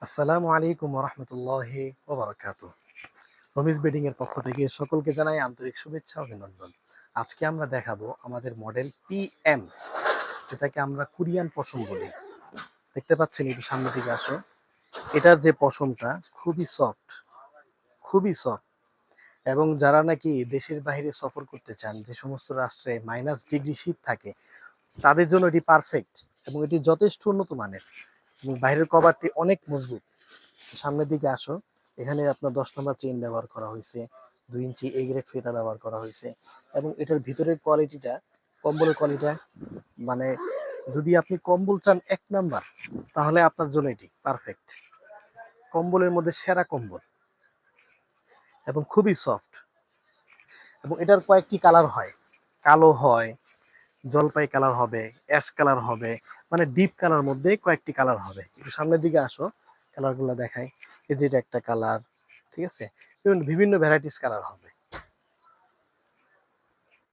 আসসালামু আলাইকুম ওয়া রাহমাতুল্লাহি ওয়া বারাকাতুহু। রমিজ বেডিং এর পক্ষ থেকে সকলকে জানাই আন্তরিক শুভেচ্ছা ও অভিনন্দন। আজকে আমরা দেখাবো আমাদের মডেল PM, যেটাকে আমরা কোরিয়ান পশম বলি। দেখতে পাচ্ছেন, একটু সামনের দিকে আসো। এটার যে পশমটা খুবই সফট, খুবই সফট। এবং যারা নাকি দেশের বাইরে সফর করতে চান, যে সমস্ত রাষ্ট্রে -ডিগ্রি শীত থাকে, তাদের জন্য এটি পারফেক্ট। এবং এটি যথেষ্ট উন্নত মানের এবং বাইরের কভারটি অনেক মজবুত। সামনের দিকে আসো। এখানে আপনার 10 নম্বর চেইন ব্যবহার করা হয়েছে, 2 ইঞ্চি এ গ্রেড ফিতা ব্যবহার করা হয়েছে। এবং এটার ভিতরের কোয়ালিটিটা, কম্বলের কোয়ালিটিটা, মানে যদি আপনি কম্বল চান 1 নাম্বার, তাহলে আপনার জন্য এটি পারফেক্ট। কম্বলের মধ্যে সেরা কম্বল এবং খুবই সফট। এবং এটার কয়েকটি কালার হয়, কালো হয়, জলপাই কালার হবে, অ্যাশ কালার হবে, মানে ডিপ কালার মধ্যে কয়েকটি কালার হবে। একটু সামনের দিকে আসো, কালারগুলো দেখাই। এই যে এটা একটা কালার, ঠিক আছে? বিভিন্ন বিভিন্ন ভ্যারাইটিস কালার হবে।